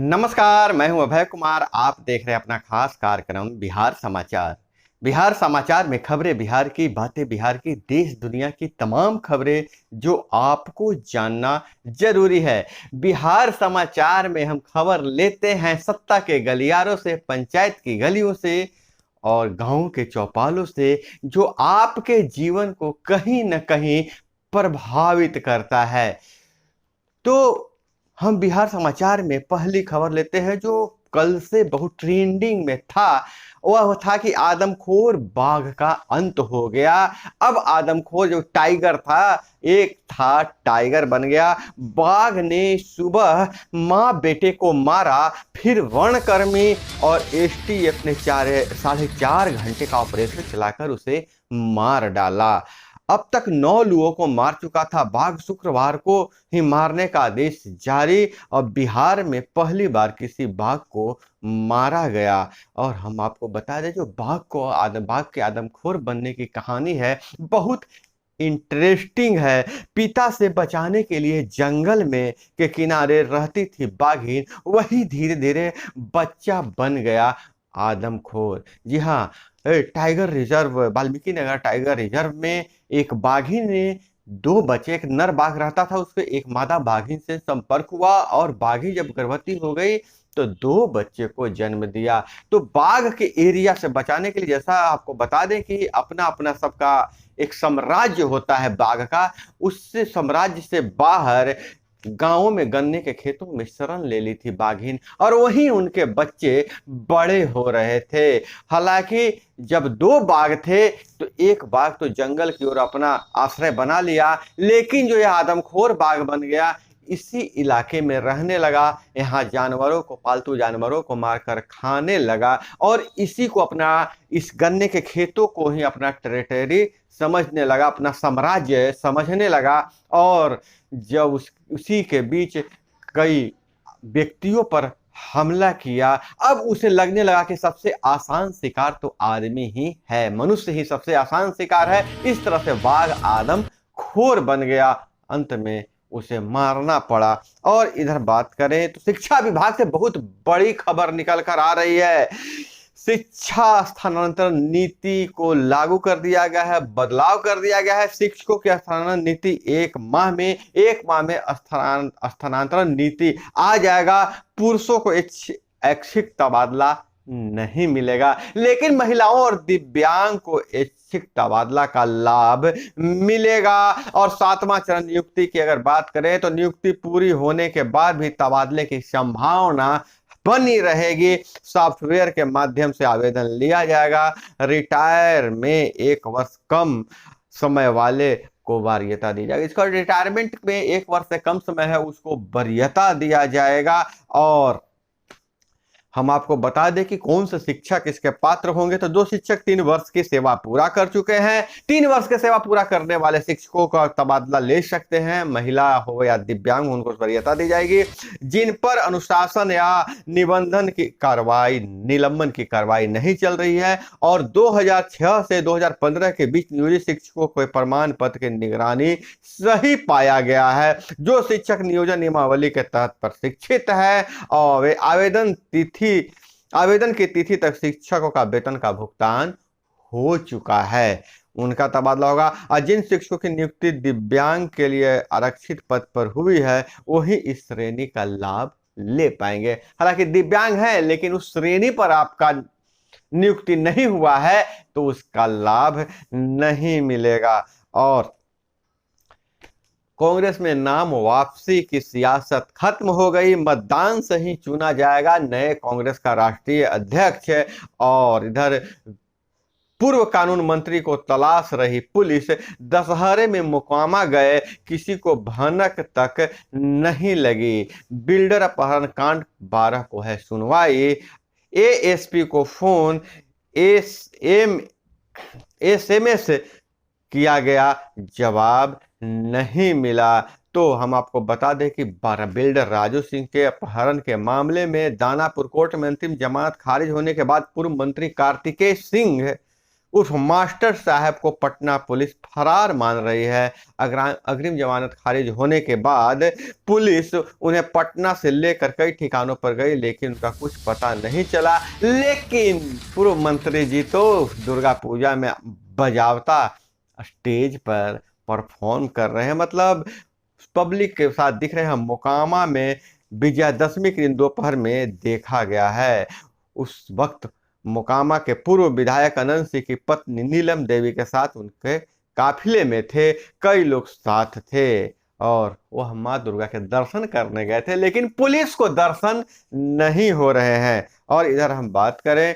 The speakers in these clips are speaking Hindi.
नमस्कार, मैं हूं अभय कुमार। आप देख रहे हैं अपना खास कार्यक्रम बिहार समाचार। बिहार समाचार में खबरें बिहार की, बातें बिहार की, देश दुनिया की तमाम खबरें जो आपको जानना जरूरी है। बिहार समाचार में हम खबर लेते हैं सत्ता के गलियारों से, पंचायत की गलियों से और गांव के चौपालों से, जो आपके जीवन को कहीं न कहीं प्रभावित करता है। तो हम बिहार समाचार में पहली खबर लेते हैं जो कल से बहुत ट्रेंडिंग में था। वह था कि आदमखोर बाघ का अंत हो गया। अब आदमखोर जो टाइगर था, एक था टाइगर बन गया। बाघ ने सुबह मां बेटे को मारा, फिर वनकर्मी और एसटीएफ ने 4.5 घंटे का ऑपरेशन चलाकर उसे मार डाला। अब तक 9 लोगों को मार चुका था बाघ। शुक्रवार को ही मारने का आदेश जारी और बिहार में पहली बार किसी बाघ को मारा गया। और हम आपको बता दें, जो बाघ के आदमखोर बनने की कहानी है, बहुत इंटरेस्टिंग है। पिता से बचाने के लिए जंगल में के किनारे रहती थी बाघिन, वही धीरे धीरे बच्चा बन गया आदमखोर। जी हाँ, tiger reserve, Valmiki Nagar tiger reserve में एक बाघिन ने 2 बच्चे, एक नर बाघ रहता था, उसके एक मादा बाघिन से संपर्क हुआ और बाघिन जब गर्भवती हो गई तो 2 बच्चे को जन्म दिया। तो बाघ के एरिया से बचाने के लिए, जैसा आपको बता दें कि अपना अपना सबका एक साम्राज्य होता है बाघ का, उससे साम्राज्य से बाहर गांवों में गन्ने के खेतों में शरण ले ली थी बाघिन, और वहीं उनके बच्चे बड़े हो रहे थे। हालांकि जब 2 बाघ थे तो एक बाघ तो जंगल की ओर अपना आश्रय बना लिया, लेकिन जो यह आदमखोर बाघ बन गया, इसी इलाके में रहने लगा, यहाँ जानवरों को, पालतू जानवरों को मारकर खाने लगा और इसी को अपना, इस गन्ने के खेतों को ही अपना टेरिटरी समझने लगा, अपना साम्राज्य समझने लगा। और जब उसी के बीच कई व्यक्तियों पर हमला किया, अब उसे लगने लगा कि सबसे आसान शिकार तो आदमी ही है, मनुष्य ही सबसे आसान शिकार है। इस तरह से बाघ आदम खोर बन गया, अंत में उसे मारना पड़ा। और इधर बात करें तो शिक्षा विभाग से बहुत बड़ी खबर निकल कर आ रही है। शिक्षा स्थानांतरण नीति को लागू कर दिया गया है, बदलाव कर दिया गया है। शिक्षकों की स्थानांतरण नीति एक माह में स्थानांतरण नीति आ जाएगा। पुरुषों को ऐच्छिक तबादला नहीं मिलेगा, लेकिन महिलाओं और दिव्यांग को ऐच्छिक तबादला का लाभ मिलेगा। और 7वां चरण नियुक्ति की अगर बात करें तो नियुक्ति पूरी होने के बाद भी तबादले की संभावना बनी रहेगी। सॉफ्टवेयर के माध्यम से आवेदन लिया जाएगा। रिटायर में 1 वर्ष कम समय वाले को वरीयता दी जाएगी। इसका रिटायरमेंट में 1 वर्ष से कम समय है उसको वरीयता दिया जाएगा। और हम आपको बता दें कि कौन से शिक्षक इसके पात्र होंगे। तो जो शिक्षक 3 वर्ष की सेवा पूरा कर चुके हैं, 3 वर्ष की सेवा पूरा करने वाले शिक्षकों का तबादला ले सकते हैं। महिला हो या दिव्यांग, उनको वरीयता दी जाएगी। जिन पर अनुशासन या निलंबन की कार्रवाई नहीं चल रही है और 2006 से 2015 के बीच नियोजित शिक्षकों को प्रमाण पत्र की निगरानी सही पाया गया है, जो शिक्षक नियोजन नियमावली के तहत प्रशिक्षित है और वे आवेदन की तिथि तक शिक्षकों का वेतन का भुगतान हो चुका है, उनका तबादला होगा। और जिन शिक्षकों की नियुक्ति दिव्यांग के लिए आरक्षित पद पर हुई है, वही इस श्रेणी का लाभ ले पाएंगे। हालांकि दिव्यांग है लेकिन उस श्रेणी पर आपका नियुक्ति नहीं हुआ है तो उसका लाभ नहीं मिलेगा। और कांग्रेस में नाम वापसी की सियासत खत्म हो गई, मतदान से ही चुना जाएगा नए कांग्रेस का राष्ट्रीय अध्यक्ष। और इधर पूर्व कानून मंत्री को तलाश रही पुलिस, दशहरे में मोकामा गए, किसी को भनक तक नहीं लगी। बिल्डर अपहरण कांड 12 को है सुनवाई। एएसपी को फोन एसएमएस किया गया, जवाब नहीं मिला। तो हम आपको बता दें कि बिल्डर राजू सिंह के अपहरण के मामले में दानापुर कोर्ट में अंतिम जमानत खारिज होने के बाद पूर्व मंत्री कार्तिकेय सिंह उस मास्टर साहब को पटना पुलिस फरार मान रही है। अग्रिम जमानत खारिज होने के बाद पुलिस उन्हें पटना से लेकर कई ठिकानों पर गई, लेकिन उनका कुछ पता नहीं चला। लेकिन पूर्व मंत्री जी तो दुर्गा पूजा में बजावता स्टेज पर परफॉर्म कर रहे हैं, मतलब पब्लिक के साथ दिख रहे हैं। मोकामा में विजयादशमी के दिन दोपहर में देखा गया है। उस वक्त मोकामा के पूर्व विधायक अनंत सिंह की पत्नी नीलम देवी के साथ उनके काफिले में थे, कई लोग साथ थे और वह मां दुर्गा के दर्शन करने गए थे, लेकिन पुलिस को दर्शन नहीं हो रहे हैं। और इधर हम बात करें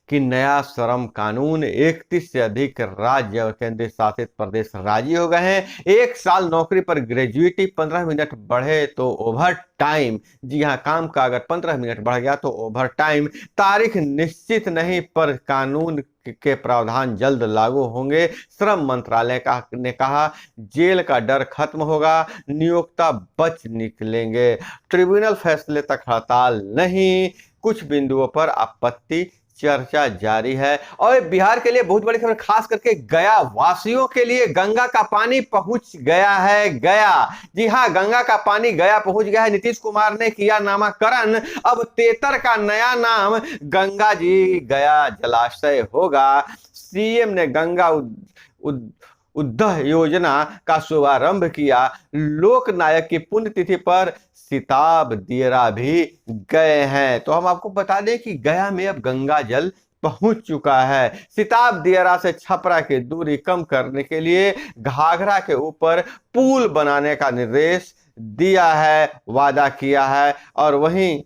कि नया श्रम कानून 31 से अधिक राज्य और केंद्र शासित प्रदेश राजी हो गए हैं। 1 साल नौकरी पर ग्रेजुएटी, 15 मिनट बढ़े तो ओवर टाइम। जी हाँ, काम का अगर 15 मिनट बढ़ गया तो ओवर टाइम। तारीख निश्चित नहीं, पर कानून के प्रावधान जल्द लागू होंगे। श्रम मंत्रालय ने कहा जेल का डर खत्म होगा, नियोक्ता बच निकलेंगे। ट्रिब्यूनल फैसले तक हड़ताल नहीं, कुछ बिंदुओं पर आपत्ति चर्चा जारी है। और बिहार के लिए बहुत बड़ी खबर, खास करके गया वासियों के लिए गंगा का पानी पहुंच गया है गया। जी हां, गंगा का पानी गया पहुंच गया है। नीतीश कुमार ने किया नामाकरण, अब तेतर का नया नाम गंगा जी गया जलाशय होगा। सीएम ने गंगा उद्वह योजना का शुभारंभ किया। लोकनायक की पुण्यतिथि पर सिताब दियरा भी गए हैं। तो हम आपको बता दें कि गया में अब गंगा जल पहुंच चुका है। सिताब दियरा से छपरा की दूरी कम करने के लिए घाघरा के ऊपर पुल बनाने का निर्देश दिया है, वादा किया है। और वहीं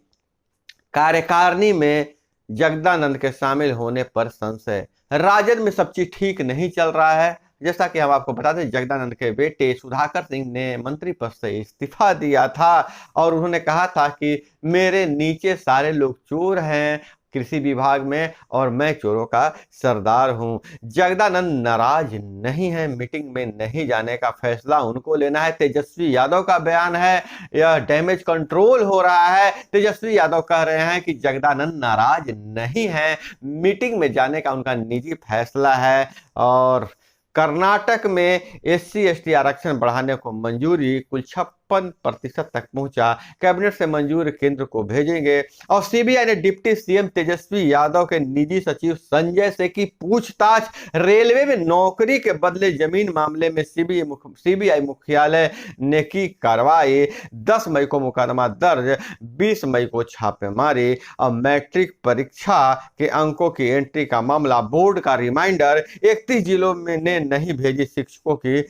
कार्यकारिणी में जगदानंद के शामिल होने पर संशय। राजद में सब चीज ठीक नहीं चल रहा है। जैसा कि हम आपको बता दें, जगदानंद के बेटे सुधाकर सिंह ने मंत्री पद से इस्तीफा दिया था और उन्होंने कहा था कि मेरे नीचे सारे लोग चोर हैं कृषि विभाग में और मैं चोरों का सरदार हूं। जगदानंद नाराज नहीं है, मीटिंग में नहीं जाने का फैसला उनको लेना है। तेजस्वी यादव का बयान है, यह डैमेज कंट्रोल हो रहा है। तेजस्वी यादव कह रहे हैं कि जगदानंद नाराज नहीं है, मीटिंग में जाने का उनका निजी फैसला है। और कर्नाटक में SC/ST आरक्षण बढ़ाने को मंजूरी, कुल 56% तक पहुंचा। कैबिनेट से मंजूर केंद्र को भेजेंगे। और सीबीआई ने डिप्टी सीएम तेजस्वी यादव के निजी सचिव संजय से की पूछताछ। रेलवे में नौकरी के बदले जमीन मामले में सीबीआई मुख्यालय ने की कार्रवाई। 10 मई को मुकदमा दर्ज, 20 मई को छापेमारी। और मैट्रिक परीक्षा के अंकों की एंट्री का मामला, बोर्ड का रिमाइंडर, 31 जिलों में ने नहीं भेजी शिक्षकों की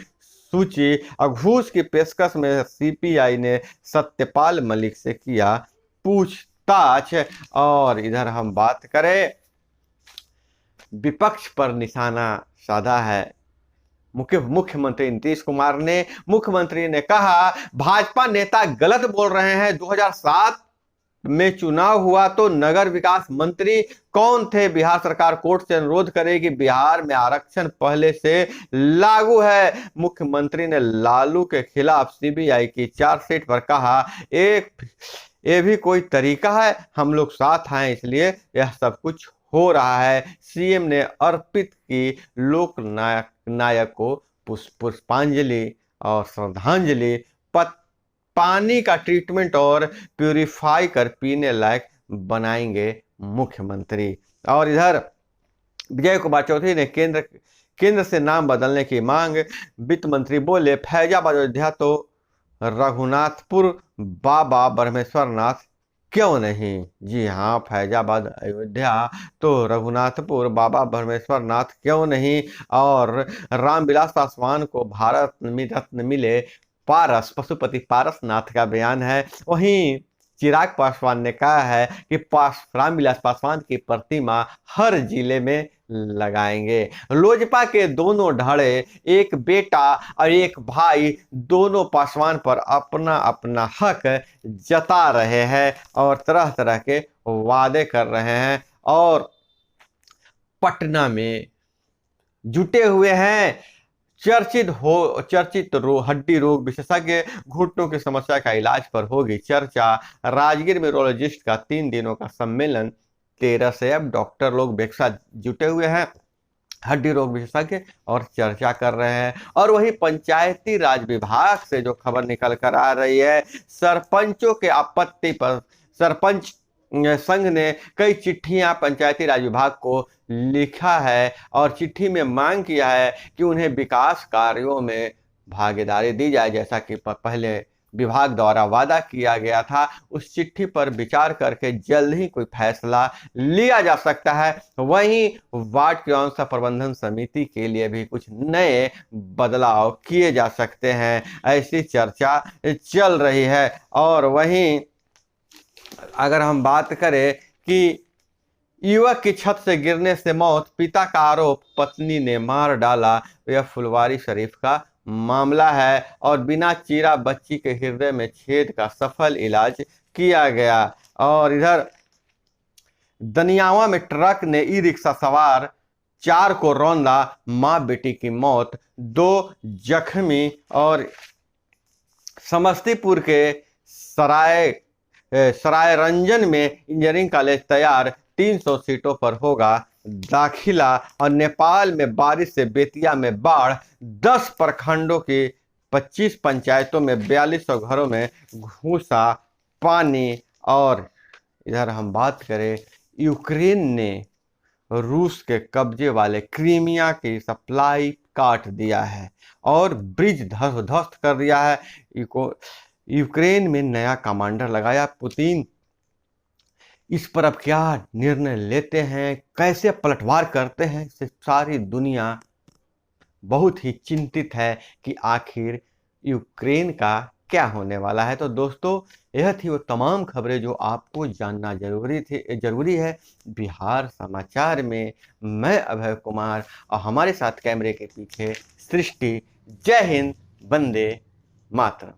सूची। और घूस की पेशकश में सीपीआई ने सत्यपाल मलिक से किया पूछताछ। और इधर हम बात करें, विपक्ष पर निशाना साधा है मुख्यमंत्री नीतीश कुमार ने। मुख्यमंत्री ने कहा भाजपा नेता गलत बोल रहे हैं। 2007 में चुनाव हुआ तो नगर विकास मंत्री कौन थे? बिहार सरकार कोर्ट से अनुरोध करेगी, बिहार में आरक्षण पहले से लागू है। मुख्यमंत्री ने लालू के खिलाफ सीबीआई की चार्जशीट पर कहा ये भी कोई तरीका है, हम लोग साथ हैं इसलिए यह सब कुछ हो रहा है। सीएम ने अर्पित की लोकनायक को पुष्पांजलि और श्रद्धांजलि। पानी का ट्रीटमेंट और प्यूरिफाई कर पीने लायक बनाएंगे मुख्यमंत्री। और इधर विजय कुमार चौधरी ने केंद्र से नाम बदलने की मांग। वित्त मंत्री बोले फैजाबाद अयोध्या तो रघुनाथपुर बाबा ब्रह्मेश्वर नाथ क्यों नहीं? जी हाँ, फैजाबाद अयोध्या तो रघुनाथपुर बाबा ब्रह्मेश्वर नाथ क्यों नहीं? और रामविलास पासवान को भारत रत्न मिले पारस, पशुपति पारस नाथ का बयान है। वहीं चिराग पासवान ने कहा है कि रामविलास पासवान की प्रतिमा हर जिले में लगाएंगे। लोजपा के दोनों ढाड़े, एक बेटा और एक भाई, दोनों पासवान पर अपना अपना हक जता रहे हैं और तरह तरह के वादे कर रहे हैं। और पटना में जुटे हुए हैं चर्चित हड्डी रोग विशेषज्ञ। घुटनों की समस्या का इलाज पर होगी चर्चा। राजगीर में यूरोलॉजिस्ट का 3 दिनों का सम्मेलन 13 से अब डॉक्टर लोग एक साथ जुटे हुए हैं, हड्डी रोग विशेषज्ञ, और चर्चा कर रहे हैं। और वही पंचायती राज विभाग से जो खबर निकल कर आ रही है, सरपंचों के आपत्ति पर सरपंच संघ ने कई चिट्ठियां पंचायती राज विभाग को लिखा है और चिट्ठी में मांग किया है कि उन्हें विकास कार्यों में भागीदारी दी जाए, जैसा कि पहले विभाग द्वारा वादा किया गया था। उस चिट्ठी पर विचार करके जल्द ही कोई फैसला लिया जा सकता है। वहीं वार्ड क्रियान्वयन प्रबंधन समिति के लिए भी कुछ नए बदलाव किए जा सकते हैं, ऐसी चर्चा चल रही है। और वहीं अगर हम बात करें कि युवक की छत से गिरने से मौत, पिता का आरोप पत्नी ने मार डाला, यह फुलवारी शरीफ का मामला है। और बिना चीरा बच्ची के हृदय में छेद का सफल इलाज किया गया। और इधर दनियावा में ट्रक ने ई रिक्शा सवार 4 को रौंदा, मां बेटी की मौत, 2 जख्मी। और समस्तीपुर के सरायरंजन में इंजीनियरिंग कॉलेज तैयार, 300 सीटों पर होगा दाखिला। और नेपाल में बारिश से बेतिया में बाढ़, 10 प्रखंडों की 25 पंचायतों में 4200 घरों में घुसा पानी। और इधर हम बात करें, यूक्रेन ने रूस के कब्जे वाले क्रीमिया की सप्लाई काट दिया है और ब्रिज ध्वस्त कर दिया है। यूक्रेन में नया कमांडर लगाया पुतिन। इस पर अब क्या निर्णय लेते हैं, कैसे पलटवार करते हैं, इससे सारी दुनिया बहुत ही चिंतित है कि आखिर यूक्रेन का क्या होने वाला है। तो दोस्तों, यह थी वो तमाम खबरें जो आपको जानना जरूरी है बिहार समाचार में। मैं अभय कुमार और हमारे साथ कैमरे के पीछे सृष्टि। जय हिंद, वंदे मातरम।